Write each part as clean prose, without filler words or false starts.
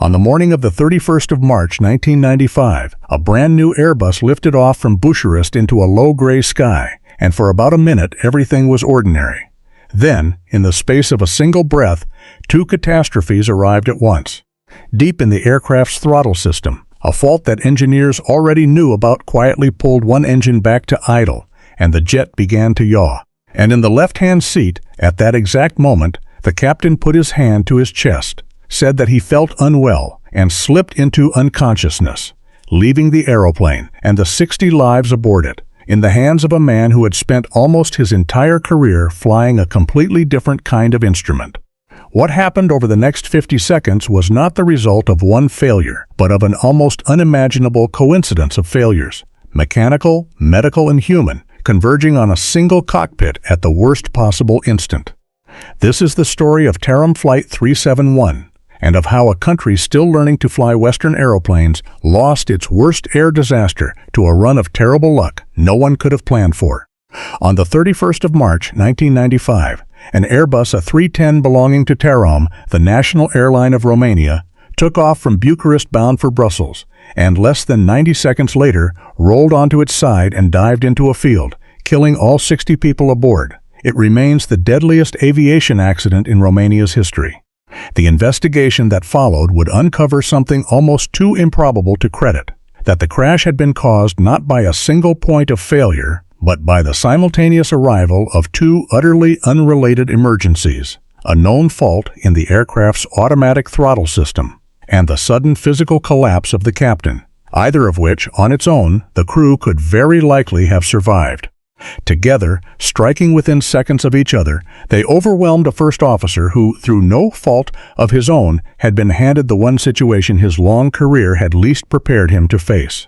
On the morning of the 31st of March 1995, a brand new Airbus lifted off from Bucharest into a low gray sky, and for about a minute everything was ordinary. Then, in the space of a single breath, two catastrophes arrived at once. Deep in the aircraft's throttle system, a fault that engineers already knew about quietly pulled one engine back to idle, and the jet began to yaw. And in the left-hand seat, at that exact moment, the captain put his hand to his chest, said that he felt unwell, and slipped into unconsciousness, leaving the aeroplane and the 60 lives aboard it in the hands of a man who had spent almost his entire career flying a completely different kind of instrument. What happened over the next 50 seconds was not the result of one failure, but of an almost unimaginable coincidence of failures, mechanical, medical, and human, converging on a single cockpit at the worst possible instant. This is the story of TAROM Flight 371, and of how a country still learning to fly Western aeroplanes lost its worst air disaster to a run of terrible luck no one could have planned for. On the 31st of March 1995, an Airbus A310 belonging to TAROM, the national airline of Romania, took off from Bucharest bound for Brussels, and less than 90 seconds later rolled onto its side and dived into a field, killing all 60 people aboard. It remains the deadliest aviation accident in Romania's history. The investigation that followed would uncover something almost too improbable to credit, that the crash had been caused not by a single point of failure, but by the simultaneous arrival of two utterly unrelated emergencies, a known fault in the aircraft's automatic throttle system, and the sudden physical collapse of the captain, either of which, on its own, the crew could very likely have survived. Together, striking within seconds of each other, they overwhelmed a first officer who, through no fault of his own, had been handed the one situation his long career had least prepared him to face.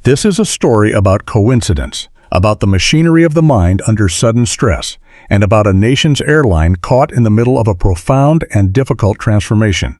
This is a story about coincidence, about the machinery of the mind under sudden stress, and about a nation's airline caught in the middle of a profound and difficult transformation.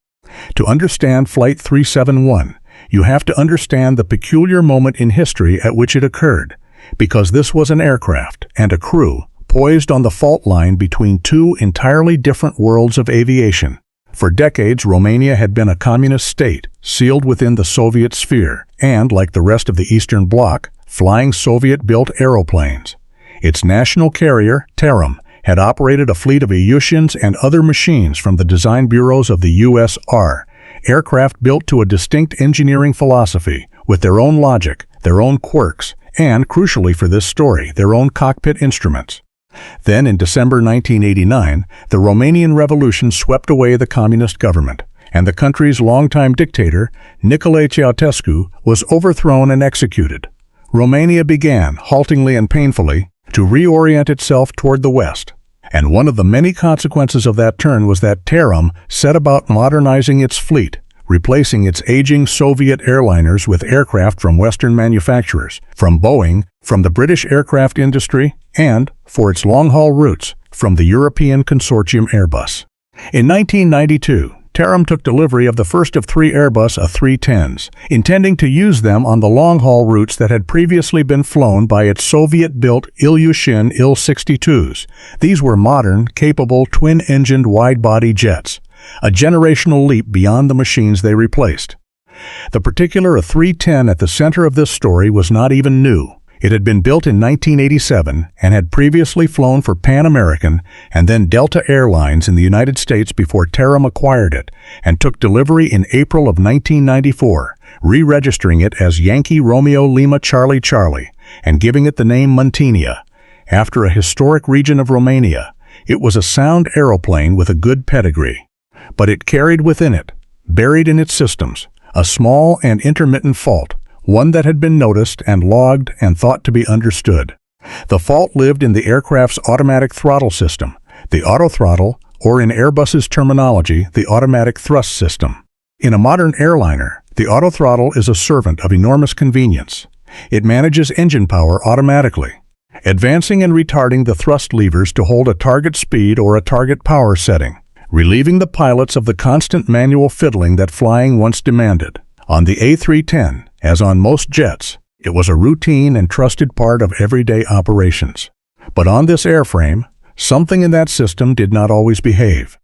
To understand Flight 371, you have to understand the peculiar moment in history at which it occurred, because this was an aircraft and a crew poised on the fault line between two entirely different worlds of aviation. For decades, Romania had been a communist state, sealed within the Soviet sphere, and, like the rest of the Eastern Bloc, flying Soviet-built aeroplanes. Its national carrier, TAROM, had operated a fleet of Ilyushins and other machines from the design bureaus of the USR, aircraft built to a distinct engineering philosophy, with their own logic, their own quirks, and, crucially for this story, their own cockpit instruments. Then, in December 1989, the Romanian Revolution swept away the communist government, and the country's longtime dictator, Nicolae Ceausescu, was overthrown and executed. Romania began, haltingly and painfully, to reorient itself toward the West, and one of the many consequences of that turn was that TAROM set about modernizing its fleet, replacing its aging Soviet airliners with aircraft from Western manufacturers, from Boeing, from the British aircraft industry, and, for its long-haul routes, from the European consortium Airbus. In 1992, TAROM took delivery of the first of 3 Airbus A310s, intending to use them on the long-haul routes that had previously been flown by its Soviet-built Ilyushin Il-62s. These were modern, capable, twin-engined wide-body jets, a generational leap beyond the machines they replaced. The particular A310 at the center of this story was not even new. It had been built in 1987 and had previously flown for Pan American and then Delta Airlines in the United States before TAROM acquired it and took delivery in April of 1994, re-registering it as Yankee Romeo Lima Charlie Charlie and giving it the name Muntenia, after a historic region of Romania. It was a sound aeroplane with a good pedigree. But it carried within it, buried in its systems, a small and intermittent fault, one that had been noticed and logged and thought to be understood. The fault lived in the aircraft's automatic throttle system, the autothrottle, or in Airbus's terminology, the automatic thrust system. In a modern airliner, the autothrottle is a servant of enormous convenience. It manages engine power automatically, advancing and retarding the thrust levers to hold a target speed or a target power setting, relieving the pilots of the constant manual fiddling that flying once demanded. On the A310, as on most jets, it was a routine and trusted part of everyday operations. But on this airframe, something in that system did not always behave.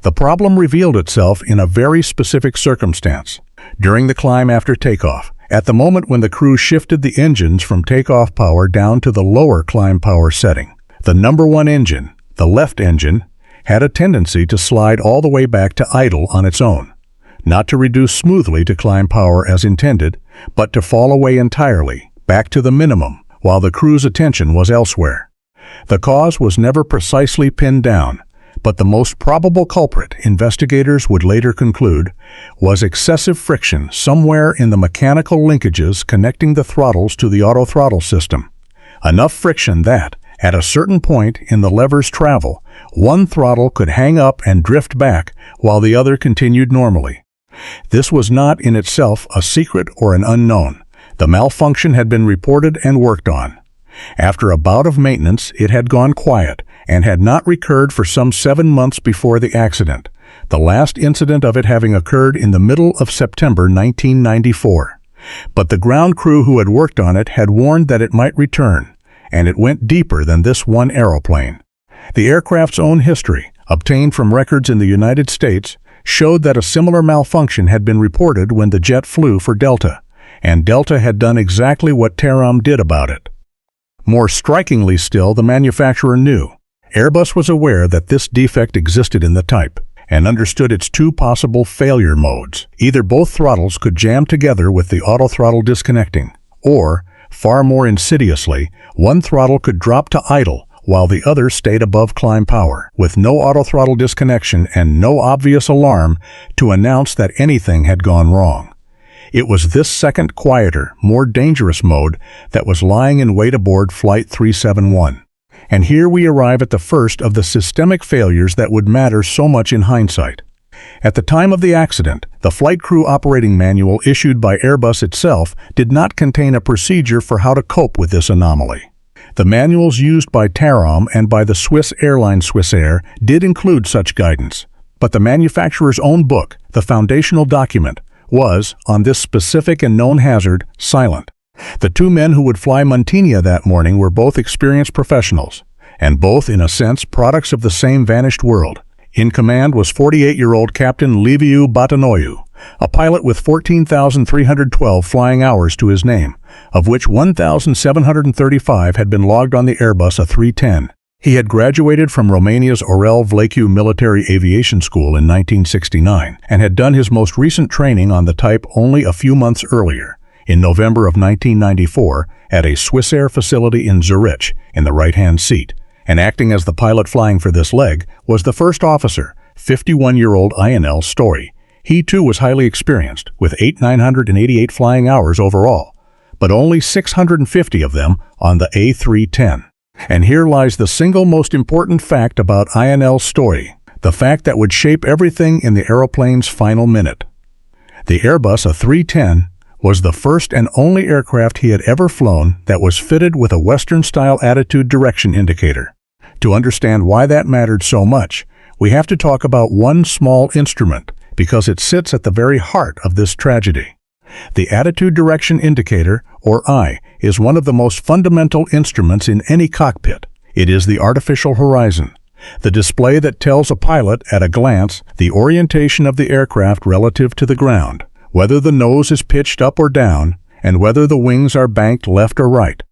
The problem revealed itself in a very specific circumstance. During the climb after takeoff, at the moment when the crew shifted the engines from takeoff power down to the lower climb power setting, the number one engine, the left engine, had a tendency to slide all the way back to idle on its own, not to reduce smoothly to climb power as intended, but to fall away entirely, back to the minimum, while the crew's attention was elsewhere. The cause was never precisely pinned down, but the most probable culprit, investigators would later conclude, was excessive friction somewhere in the mechanical linkages connecting the throttles to the autothrottle system. Enough friction that, at a certain point in the lever's travel, one throttle could hang up and drift back while the other continued normally. This was not in itself a secret or an unknown. The malfunction had been reported and worked on. After a bout of maintenance, it had gone quiet and had not recurred for some 7 months before the accident, the last incident of it having occurred in the middle of September 1994. But the ground crew who had worked on it had warned that it might return, and it went deeper than this one aeroplane. The aircraft's own history, obtained from records in the United States, showed that a similar malfunction had been reported when the jet flew for Delta, and Delta had done exactly what TAROM did about it. More strikingly still, the manufacturer knew. Airbus was aware that this defect existed in the type, and understood its two possible failure modes. Either both throttles could jam together with the autothrottle disconnecting, or, far more insidiously, one throttle could drop to idle while the other stayed above climb power, with no autothrottle disconnection and no obvious alarm to announce that anything had gone wrong. It was this second, quieter, more dangerous mode that was lying in wait aboard Flight 371. And here we arrive at the first of the systemic failures that would matter so much in hindsight. At the time of the accident, the flight crew operating manual issued by Airbus itself did not contain a procedure for how to cope with this anomaly. The manuals used by TAROM and by the Swiss airline Swissair did include such guidance, but the manufacturer's own book, the foundational document, was, on this specific and known hazard, silent. The two men who would fly Mantinia that morning were both experienced professionals, and both, in a sense, products of the same vanished world. In command was 48-year-old Captain Liviu Batanoiu, a pilot with 14,312 flying hours to his name, of which 1,735 had been logged on the Airbus A310. He had graduated from Romania's Orel Vlaicu Military Aviation School in 1969 and had done his most recent training on the type only a few months earlier, in November of 1994, at a Swissair facility in Zurich, in the right-hand seat, and acting as the pilot flying for this leg was the first officer, 51-year-old Ionel Story. He too was highly experienced, with 8,988 flying hours overall, but only 650 of them on the A310. And here lies the single most important fact about Ionel's story, the fact that would shape everything in the aeroplane's final minute. The Airbus A310 was the first and only aircraft he had ever flown that was fitted with a Western-style attitude direction indicator. To understand why that mattered so much, we have to talk about one small instrument, because it sits at the very heart of this tragedy. The attitude direction indicator, or eye, is one of the most fundamental instruments in any cockpit. It is the artificial horizon, the display that tells a pilot at a glance the orientation of the aircraft relative to the ground, whether the nose is pitched up or down, and whether the wings are banked left or right.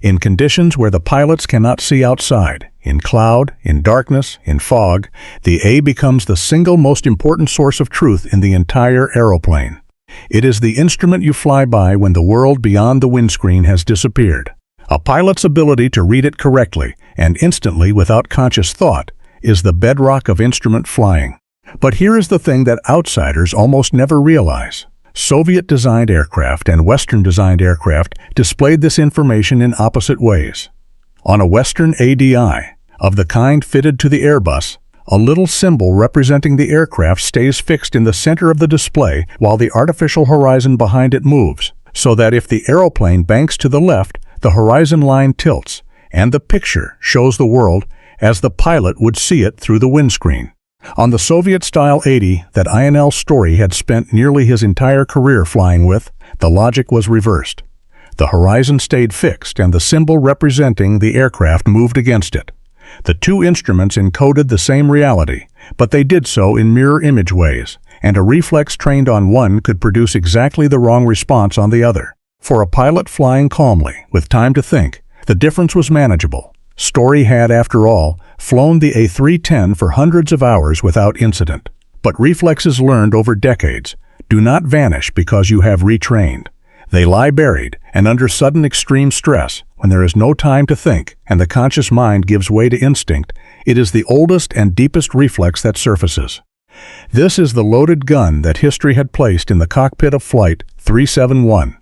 In conditions where the pilots cannot see outside, in cloud, in darkness, in fog, the A becomes the single most important source of truth in the entire aeroplane. It is the instrument you fly by when the world beyond the windscreen has disappeared. A pilot's ability to read it correctly and instantly without conscious thought is the bedrock of instrument flying. But here is the thing that outsiders almost never realize. Soviet-designed aircraft and Western-designed aircraft displayed this information in opposite ways. On a Western ADI, of the kind fitted to the Airbus, a little symbol representing the aircraft stays fixed in the center of the display while the artificial horizon behind it moves, so that if the aeroplane banks to the left, the horizon line tilts, and the picture shows the world as the pilot would see it through the windscreen. On the Soviet-style 80 that Ionel Story had spent nearly his entire career flying with, the logic was reversed. The horizon stayed fixed and the symbol representing the aircraft moved against it. The two instruments encoded the same reality, but they did so in mirror image ways, and a reflex trained on one could produce exactly the wrong response on the other. For a pilot flying calmly, with time to think, the difference was manageable. Story had, after all, flown the A310 for hundreds of hours without incident. But reflexes learned over decades do not vanish because you have retrained. They lie buried and under sudden extreme stress, when there is no time to think and the conscious mind gives way to instinct, it is the oldest and deepest reflex that surfaces. This is the loaded gun that history had placed in the cockpit of Flight 371.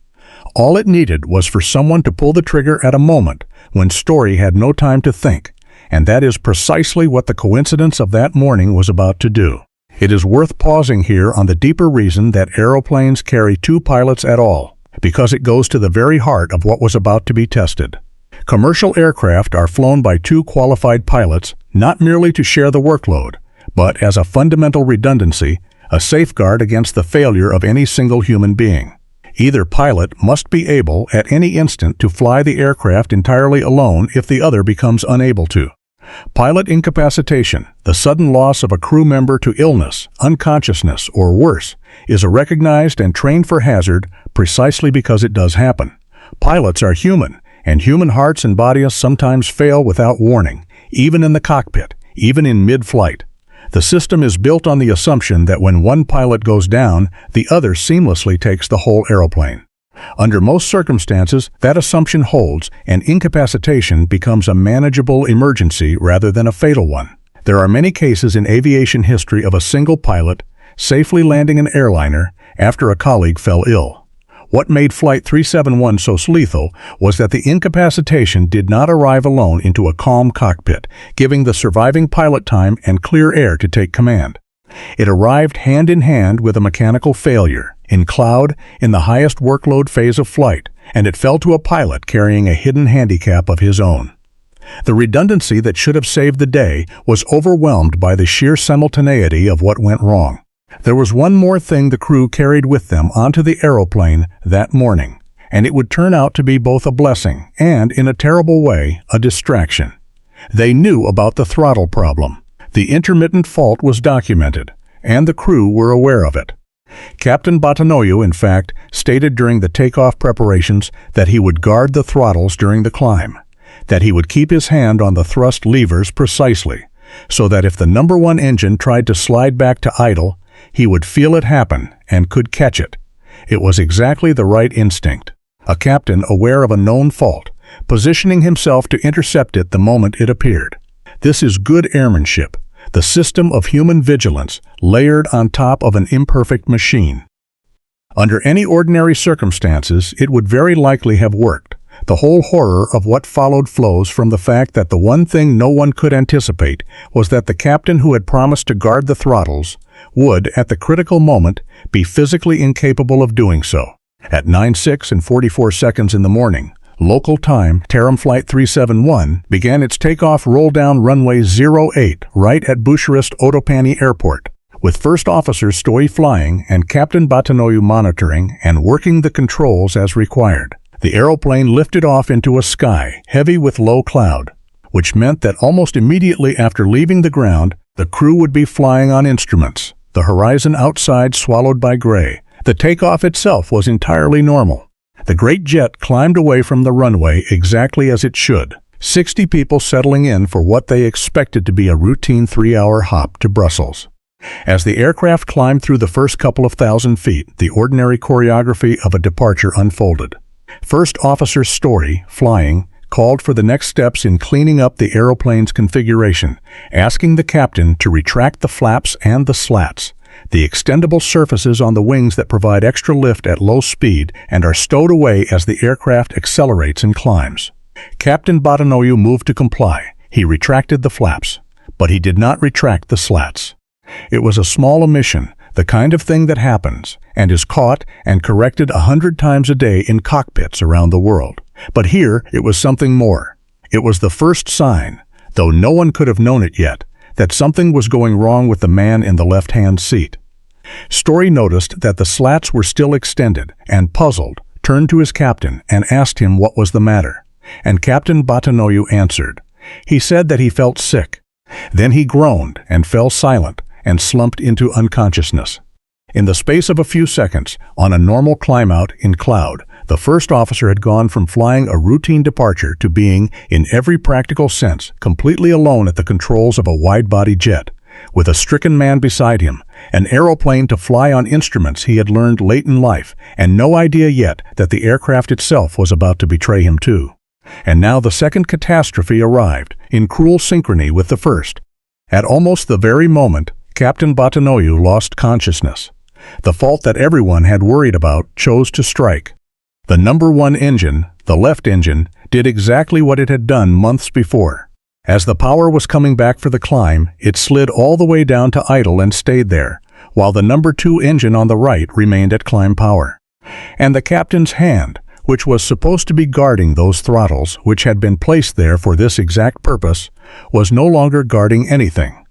All it needed was for someone to pull the trigger at a moment when Story had no time to think, and that is precisely what the coincidence of that morning was about to do. It is worth pausing here on the deeper reason that aeroplanes carry two pilots at all, because it goes to the very heart of what was about to be tested. Commercial aircraft are flown by two qualified pilots not merely to share the workload, but as a fundamental redundancy, a safeguard against the failure of any single human being. Either pilot must be able at any instant to fly the aircraft entirely alone if the other becomes unable to. Pilot incapacitation, the sudden loss of a crew member to illness, unconsciousness, or worse, is a recognized and trained for hazard precisely because it does happen. Pilots are human, and human hearts and bodies sometimes fail without warning, even in the cockpit, even in mid-flight. The system is built on the assumption that when one pilot goes down, the other seamlessly takes the whole aeroplane. Under most circumstances, that assumption holds, and incapacitation becomes a manageable emergency rather than a fatal one. There are many cases in aviation history of a single pilot safely landing an airliner after a colleague fell ill. What made Flight 371 so lethal was that the incapacitation did not arrive alone into a calm cockpit, giving the surviving pilot time and clear air to take command. It arrived hand in hand with a mechanical failure, in cloud, in the highest workload phase of flight, and it fell to a pilot carrying a hidden handicap of his own. The redundancy that should have saved the day was overwhelmed by the sheer simultaneity of what went wrong. There was one more thing the crew carried with them onto the aeroplane that morning, and it would turn out to be both a blessing and, in a terrible way, a distraction. They knew about the throttle problem. The intermittent fault was documented, and the crew were aware of it. Captain Batanoiu, in fact, stated during the takeoff preparations that he would guard the throttles during the climb, that he would keep his hand on the thrust levers precisely, so that if the number one engine tried to slide back to idle, he would feel it happen and could catch it. It was exactly the right instinct. A captain aware of a known fault, positioning himself to intercept it the moment it appeared. This is good airmanship, the system of human vigilance layered on top of an imperfect machine. Under any ordinary circumstances, it would very likely have worked. The whole horror of what followed flows from the fact that the one thing no one could anticipate was that the captain who had promised to guard the throttles would, at the critical moment, be physically incapable of doing so. At 9:06 and 44 seconds in the morning, local time, TAROM Flight 371 began its takeoff roll-down runway 08 right at Bucharest Otopani Airport, with First Officer Stoy flying and Captain Batanoiu monitoring and working the controls as required. The aeroplane lifted off into a sky heavy with low cloud, which meant that almost immediately after leaving the ground, the crew would be flying on instruments, the horizon outside swallowed by gray. The takeoff itself was entirely normal. The great jet climbed away from the runway exactly as it should, 60 people settling in for what they expected to be a routine 3-hour hop to Brussels. As the aircraft climbed through the first couple of thousand feet, the ordinary choreography of a departure unfolded. First Officer Story, flying, called for the next steps in cleaning up the aeroplane's configuration, asking the captain to retract the flaps and the slats, the extendable surfaces on the wings that provide extra lift at low speed and are stowed away as the aircraft accelerates and climbs. Captain Batanoiu moved to comply. He retracted the flaps, but he did not retract the slats. It was a small omission, the kind of thing that happens and is caught and corrected 100 times a day in cockpits around the world. But here it was something more. It was the first sign, though no one could have known it yet, that something was going wrong with the man in the left-hand seat. Story noticed that the slats were still extended and, puzzled, turned to his captain and asked him what was the matter. And Captain Batanoiu answered. He said that he felt sick. Then he groaned and fell silent and slumped into unconsciousness. In the space of a few seconds, on a normal climb-out in cloud, the first officer had gone from flying a routine departure to being, in every practical sense, completely alone at the controls of a wide-body jet, with a stricken man beside him, an aeroplane to fly on instruments he had learned late in life, and no idea yet that the aircraft itself was about to betray him too. And now the second catastrophe arrived, in cruel synchrony with the first. At almost the very moment, Captain Batanoiu lost consciousness. The fault that everyone had worried about chose to strike. The number one engine, the left engine, did exactly what it had done months before. As the power was coming back for the climb, it slid all the way down to idle and stayed there, while the number two engine on the right remained at climb power. And the captain's hand, which was supposed to be guarding those throttles which had been placed there for this exact purpose, was no longer guarding anything.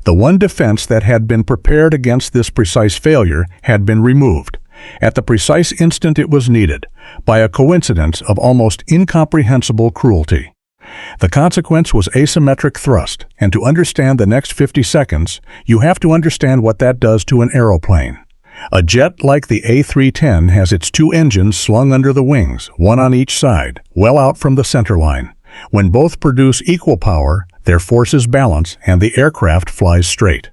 The one defense that had been prepared against this precise failure had been removed, at the precise instant it was needed, by a coincidence of almost incomprehensible cruelty. The consequence was asymmetric thrust, and to understand the next 50 seconds, you have to understand what that does to an aeroplane. A jet like the A310 has its two engines slung under the wings, one on each side, well out from the center line. When both produce equal power, their forces balance and the aircraft flies straight.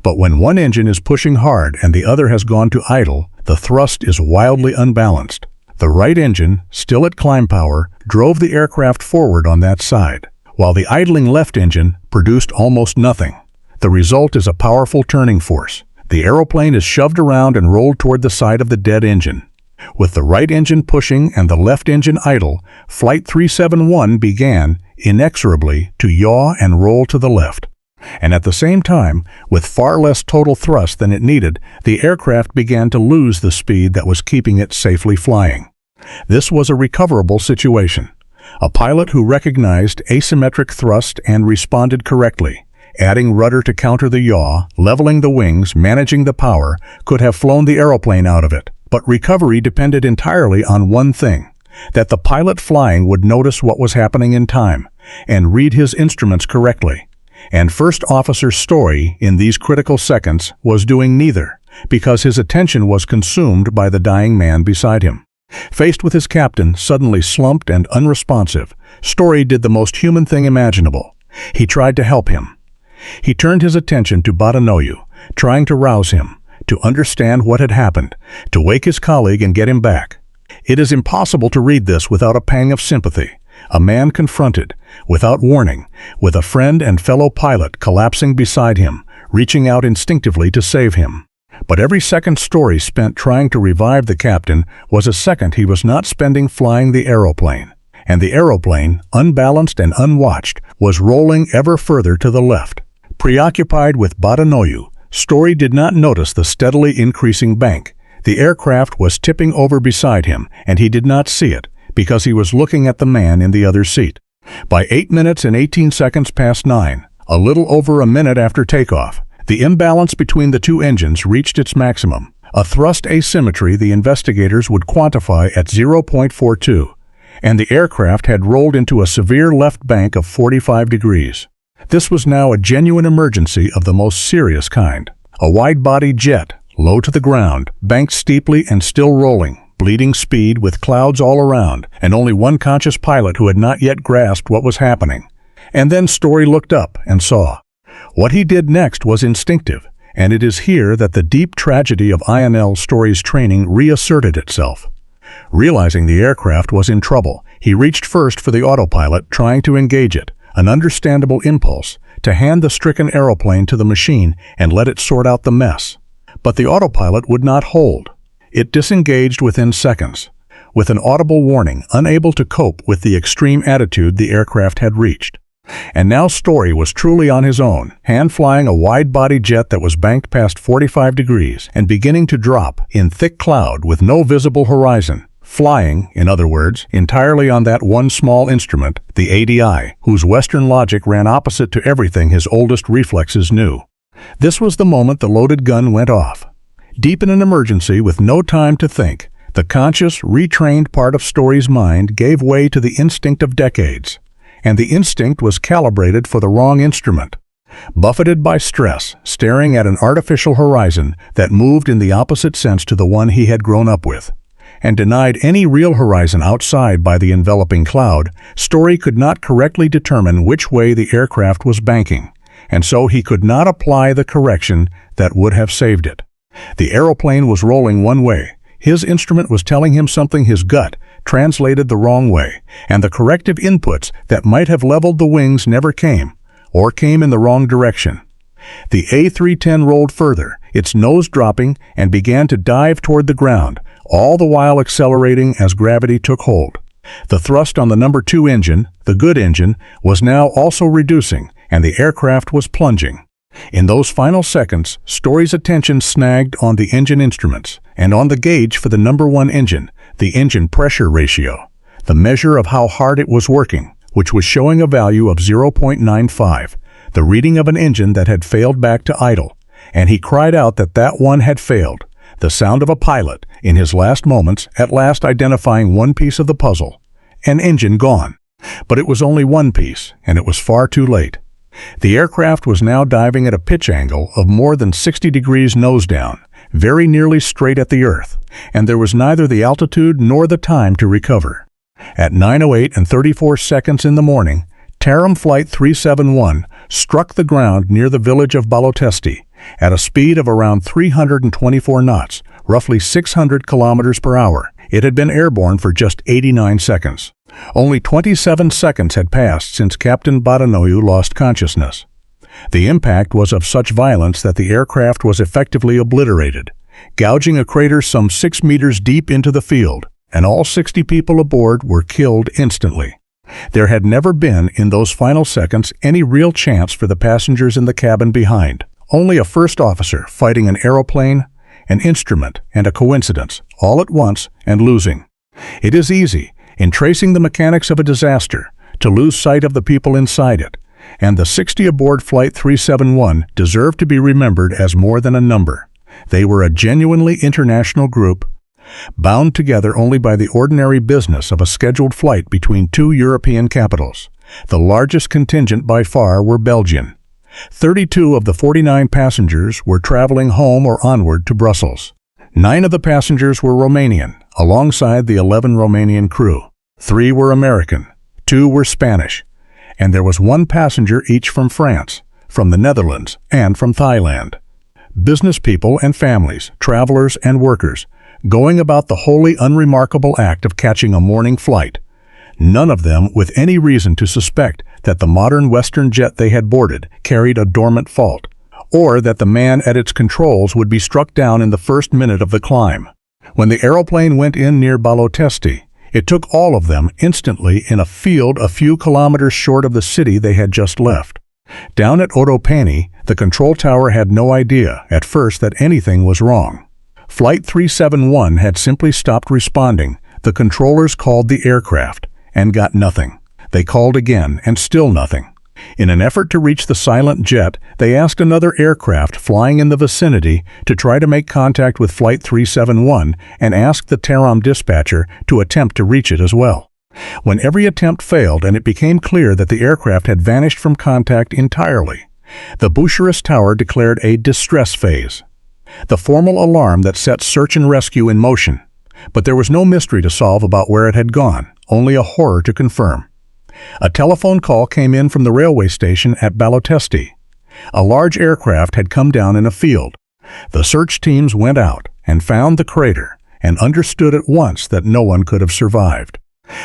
But when one engine is pushing hard and the other has gone to idle, the thrust is wildly unbalanced. The right engine, still at climb power, drove the aircraft forward on that side, while the idling left engine produced almost nothing. The result is a powerful turning force. The aeroplane is shoved around and rolled toward the side of the dead engine. With the right engine pushing and the left engine idle, Flight 371 began, inexorably, to yaw and roll to the left. And at the same time, with far less total thrust than it needed, the aircraft began to lose the speed that was keeping it safely flying. This was a recoverable situation. A pilot who recognized asymmetric thrust and responded correctly, adding rudder to counter the yaw, leveling the wings, managing the power, could have flown the aeroplane out of it. But recovery depended entirely on one thing, that the pilot flying would notice what was happening in time and read his instruments correctly. And First Officer Story, in these critical seconds, was doing neither, because his attention was consumed by the dying man beside him. Faced with his captain, suddenly slumped and unresponsive, Story did the most human thing imaginable. He tried to help him. He turned his attention to Batanoiu, trying to rouse him, to understand what had happened, to wake his colleague and get him back. It is impossible to read this without a pang of sympathy. A man confronted, without warning, with a friend and fellow pilot collapsing beside him, reaching out instinctively to save him. But every second Story spent trying to revive the captain was a second he was not spending flying the aeroplane. And the aeroplane, unbalanced and unwatched, was rolling ever further to the left. Preoccupied with Batanoiu, Story did not notice the steadily increasing bank. The aircraft was tipping over beside him, and he did not see it, because he was looking at the man in the other seat. By 8 minutes and 18 seconds past 9, a little over a minute after takeoff, the imbalance between the two engines reached its maximum, a thrust asymmetry the investigators would quantify at 0.42, and the aircraft had rolled into a severe left bank of 45 degrees. This was now a genuine emergency of the most serious kind. A wide-body jet, low to the ground, banked steeply and still rolling, bleeding speed with clouds all around, and only one conscious pilot who had not yet grasped what was happening. And then Story looked up and saw. What he did next was instinctive, and it is here that the deep tragedy of INL Story's training reasserted itself. Realizing the aircraft was in trouble, he reached first for the autopilot, trying to engage it, an understandable impulse, to hand the stricken aeroplane to the machine and let it sort out the mess. But the autopilot would not hold. It disengaged within seconds, with an audible warning, unable to cope with the extreme attitude the aircraft had reached. And now Story was truly on his own, hand-flying a wide-body jet that was banked past 45 degrees and beginning to drop in thick cloud with no visible horizon, flying, in other words, entirely on that one small instrument, the ADI, whose Western logic ran opposite to everything his oldest reflexes knew. This was the moment the loaded gun went off. Deep in an emergency with no time to think, the conscious, retrained part of Story's mind gave way to the instinct of decades. And the instinct was calibrated for the wrong instrument. Buffeted by stress, staring at an artificial horizon that moved in the opposite sense to the one he had grown up with, and denied any real horizon outside by the enveloping cloud, Story could not correctly determine which way the aircraft was banking, and so he could not apply the correction that would have saved it. The aeroplane was rolling one way. His instrument was telling him something his gut translated the wrong way, and the corrective inputs that might have leveled the wings never came, or came in the wrong direction. The A310 rolled further, its nose dropping, and began to dive toward the ground, all the while accelerating as gravity took hold. The thrust on the number 2 engine, the good engine, was now also reducing, and the aircraft was plunging. In those final seconds, Story's attention snagged on the engine instruments and on the gauge for the number 1 engine, the engine pressure ratio, the measure of how hard it was working, which was showing a value of 0.95, the reading of an engine that had failed back to idle, and he cried out that that one had failed, the sound of a pilot, in his last moments, at last identifying one piece of the puzzle, an engine gone. But it was only one piece, and it was far too late. The aircraft was now diving at a pitch angle of more than 60 degrees nose down, very nearly straight at the earth, and there was neither the altitude nor the time to recover. At 9:08 and 34 seconds in the morning, TAROM Flight 371 struck the ground near the village of Balotesti at a speed of around 324 knots, roughly 600 kilometers per hour. It had been airborne for just 89 seconds. Only 27 seconds had passed since Captain Badanoiu lost consciousness. The impact was of such violence that the aircraft was effectively obliterated, gouging a crater some 6 meters deep into the field, and all 60 people aboard were killed instantly. There had never been, in those final seconds, any real chance for the passengers in the cabin behind. Only a first officer fighting an aeroplane, an instrument, and a coincidence, all at once, and losing. It is easy, in tracing the mechanics of a disaster, to lose sight of the people inside it, and the 60 aboard Flight 371 deserve to be remembered as more than a number. They were a genuinely international group, bound together only by the ordinary business of a scheduled flight between 2 European capitals. The largest contingent by far were Belgian. 32 of the 49 passengers were traveling home or onward to Brussels. 9 of the passengers were Romanian, alongside the 11 Romanian crew. 3 were American, 2 were Spanish, and there was 1 passenger each from France, from the Netherlands, and from Thailand. Business people and families, travelers and workers, going about the wholly unremarkable act of catching a morning flight, none of them with any reason to suspect that the modern Western jet they had boarded carried a dormant fault, or that the man at its controls would be struck down in the first minute of the climb. When the aeroplane went in near Balotesti, it took all of them instantly in a field a few kilometers short of the city they had just left. Down at Otopeni, the control tower had no idea at first that anything was wrong. Flight 371 had simply stopped responding. The controllers called the aircraft and got nothing. They called again and still nothing. In an effort to reach the silent jet, they asked another aircraft flying in the vicinity to try to make contact with Flight 371 and asked the TAROM dispatcher to attempt to reach it as well. When every attempt failed and it became clear that the aircraft had vanished from contact entirely, the Bucharest tower declared a distress phase, the formal alarm that set search and rescue in motion. But there was no mystery to solve about where it had gone, only a horror to confirm. A telephone call came in from the railway station at Balotesti. A large aircraft had come down in a field. The search teams went out and found the crater and understood at once that no one could have survived.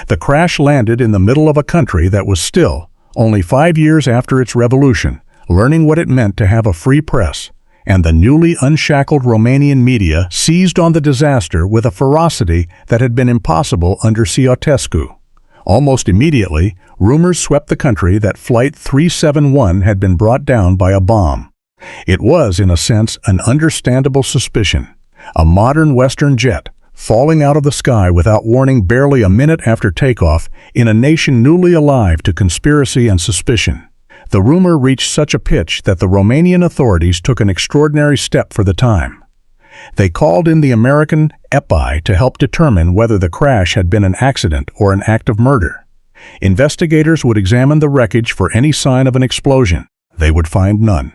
The crash landed in the middle of a country that was still, only 5 years after its revolution, learning what it meant to have a free press, and the newly unshackled Romanian media seized on the disaster with a ferocity that had been impossible under Ceausescu. Almost immediately, rumors swept the country that Flight 371 had been brought down by a bomb. It was, in a sense, an understandable suspicion. A modern Western jet, falling out of the sky without warning barely a minute after takeoff in a nation newly alive to conspiracy and suspicion. The rumor reached such a pitch that the Romanian authorities took an extraordinary step for the time. They called in the American FBI to help determine whether the crash had been an accident or an act of murder. Investigators would examine the wreckage for any sign of an explosion. they would find none.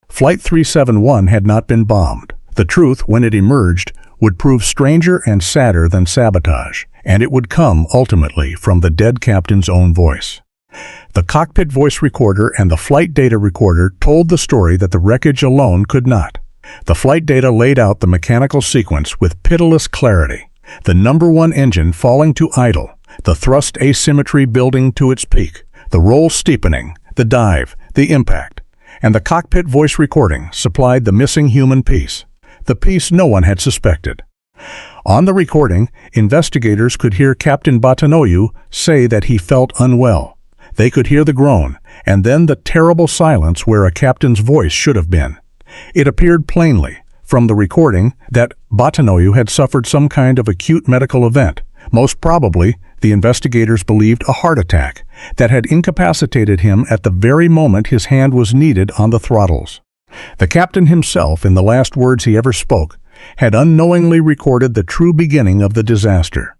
Flight 371 had not been bombed. The truth, when it emerged, would prove stranger and sadder than sabotage, and it would come, ultimately, from the dead captain's own voice. The cockpit voice recorder and the flight data recorder told the story that the wreckage alone could not. The flight data laid out the mechanical sequence with pitiless clarity. The number one engine falling to idle, the thrust asymmetry building to its peak, the roll steepening, the dive, the impact. And the cockpit voice recording supplied the missing human piece, the piece no one had suspected. On the recording, investigators could hear Captain Batanoiu say that he felt unwell. They could hear the groan, and then the terrible silence where a captain's voice should have been. It appeared plainly, from the recording, that Batanoiu had suffered some kind of acute medical event. Most probably, the investigators believed a heart attack that had incapacitated him at the very moment his hand was needed on the throttles. The captain himself, in the last words he ever spoke, had unknowingly recorded the true beginning of the disaster.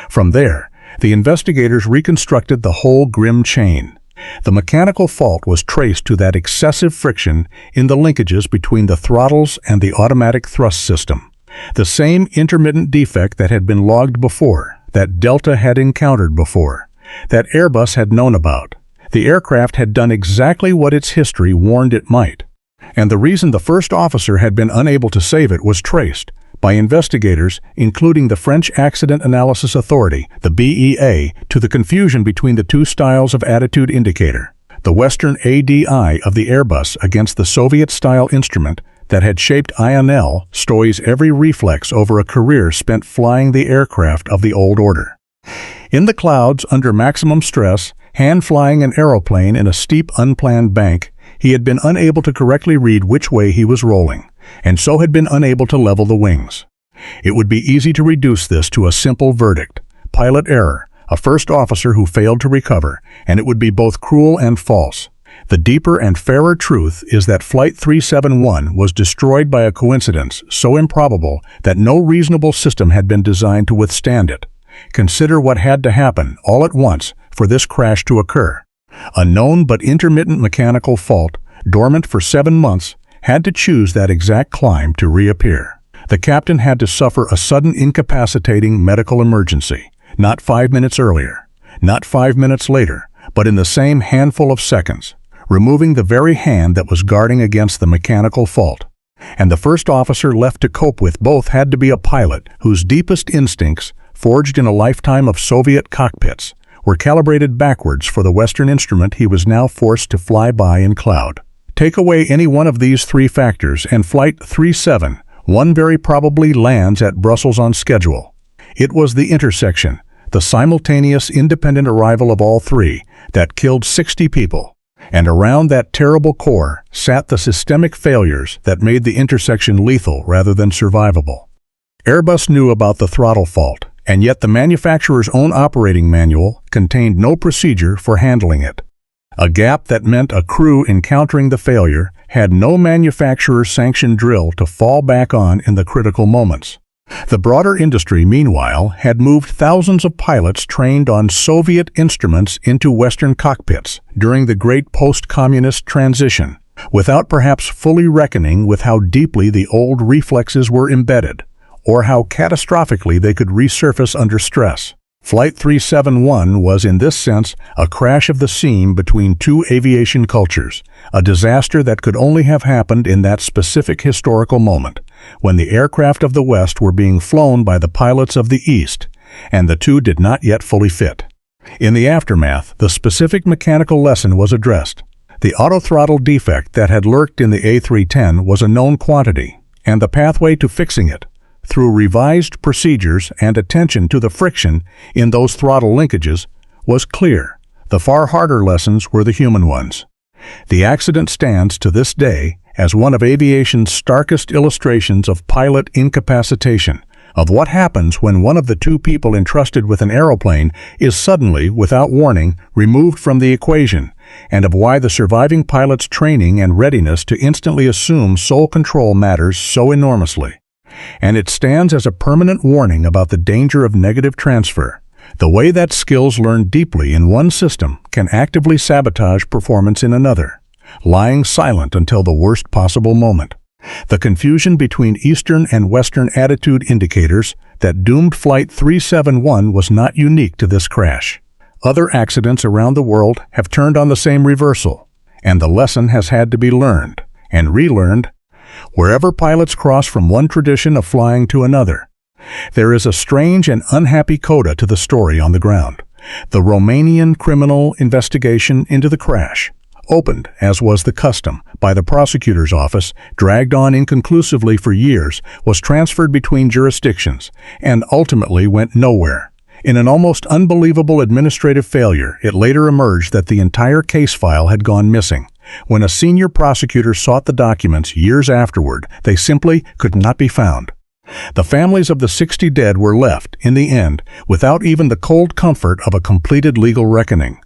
From there, the investigators reconstructed the whole grim chain. The mechanical fault was traced to that excessive friction in the linkages between the throttles and the automatic thrust system. The same intermittent defect that had been logged before, that Delta had encountered before, that Airbus had known about. The aircraft had done exactly what its history warned it might. And the reason the first officer had been unable to save it was traced by investigators, including the French Accident Analysis Authority, the BEA, to the confusion between the two styles of attitude indicator, the Western ADI of the Airbus against the Soviet-style instrument that had shaped INL Stoy's every reflex over a career spent flying the aircraft of the old order. In the clouds, under maximum stress, hand-flying an aeroplane in a steep, unplanned bank, he had been unable to correctly read which way he was rolling, and so had been unable to level the wings. It would be easy to reduce this to a simple verdict: pilot error, a first officer who failed to recover, and it would be both cruel and false. The deeper and fairer truth is that Flight 371 was destroyed by a coincidence so improbable that no reasonable system had been designed to withstand it. Consider what had to happen, all at once, for this crash to occur. A known but intermittent mechanical fault, dormant for 7 months, had to choose that exact climb to reappear. The captain had to suffer a sudden incapacitating medical emergency, not 5 minutes earlier, not 5 minutes later, but in the same handful of seconds, removing the very hand that was guarding against the mechanical fault. And the first officer left to cope with both had to be a pilot whose deepest instincts, forged in a lifetime of Soviet cockpits, were calibrated backwards for the Western instrument he was now forced to fly by in cloud. Take away any one of these three factors, and Flight 371 very probably lands at Brussels on schedule. It was the intersection, the simultaneous independent arrival of all three, that killed 60 people. And around that terrible core sat the systemic failures that made the intersection lethal rather than survivable. Airbus knew about the throttle fault, and yet the manufacturer's own operating manual contained no procedure for handling it. A gap that meant a crew encountering the failure had no manufacturer-sanctioned drill to fall back on in the critical moments. The broader industry, meanwhile, had moved thousands of pilots trained on Soviet instruments into Western cockpits during the great post-communist transition, without perhaps fully reckoning with how deeply the old reflexes were embedded, or how catastrophically they could resurface under stress. Flight 371 was, in this sense, a crash of the seam between two aviation cultures, a disaster that could only have happened in that specific historical moment, when the aircraft of the West were being flown by the pilots of the East, and the two did not yet fully fit. In the aftermath, the specific mechanical lesson was addressed. The autothrottle defect that had lurked in the A310 was a known quantity, and the pathway to fixing it, through revised procedures and attention to the friction in those throttle linkages, was clear. The far harder lessons were the human ones. The accident stands to this day as one of aviation's starkest illustrations of pilot incapacitation, of what happens when one of the two people entrusted with an aeroplane is suddenly, without warning, removed from the equation, and of why the surviving pilot's training and readiness to instantly assume sole control matters so enormously. And it stands as a permanent warning about the danger of negative transfer, the way that skills learned deeply in one system can actively sabotage performance in another. lying silent until the worst possible moment. The confusion between Eastern and Western attitude indicators that doomed Flight 371 was not unique to this crash. Other accidents around the world have turned on the same reversal, and the lesson has had to be learned and relearned wherever pilots cross from one tradition of flying to another. There is a strange and unhappy coda to the story on the ground. The Romanian criminal investigation into the crash, opened, as was the custom, by the prosecutor's office, dragged on inconclusively for years, was transferred between jurisdictions, and ultimately went nowhere. In an almost unbelievable administrative failure, it later emerged that the entire case file had gone missing. When a senior prosecutor sought the documents years afterward, they simply could not be found. The families of the 60 dead were left, in the end, without even the cold comfort of a completed legal reckoning.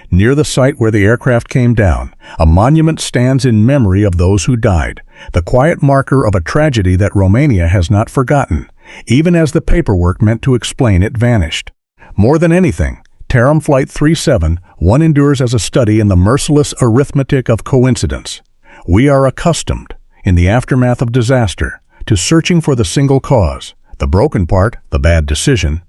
Near the site where the aircraft came down, a monument stands in memory of those who died, the quiet marker of a tragedy that Romania has not forgotten, even as the paperwork meant to explain it vanished. More than anything, TAROM Flight 371 endures as a study in the merciless arithmetic of coincidence. We are accustomed, in the aftermath of disaster, to searching for the single cause, the broken part, the bad decision.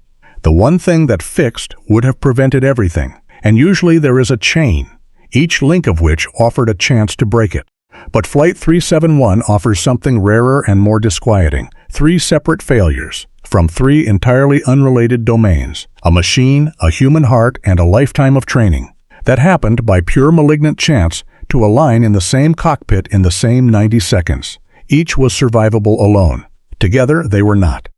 The one thing that fixed would have prevented everything, and usually there is a chain, each link of which offered a chance to break it. But Flight 371 offers something rarer and more disquieting: 3 separate failures, from 3 entirely unrelated domains, a machine, a human heart, and a lifetime of training, that happened by pure malignant chance to align in the same cockpit in the same 90 seconds. Each was survivable alone. Together, they were not.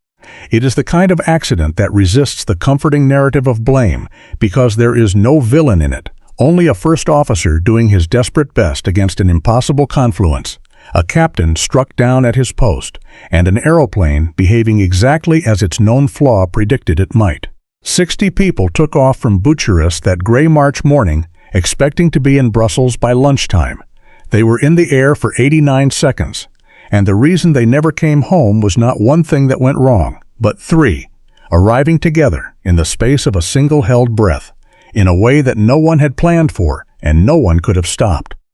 It is the kind of accident that resists the comforting narrative of blame because there is no villain in it, only a first officer doing his desperate best against an impossible confluence, a captain struck down at his post, and an aeroplane behaving exactly as its known flaw predicted it might. 60 people took off from Bucharest that gray March morning, expecting to be in Brussels by lunchtime. They were in the air for 89 seconds. And the reason they never came home was not one thing that went wrong, but 3, arriving together in the space of a single held breath, in a way that no one had planned for and no one could have stopped.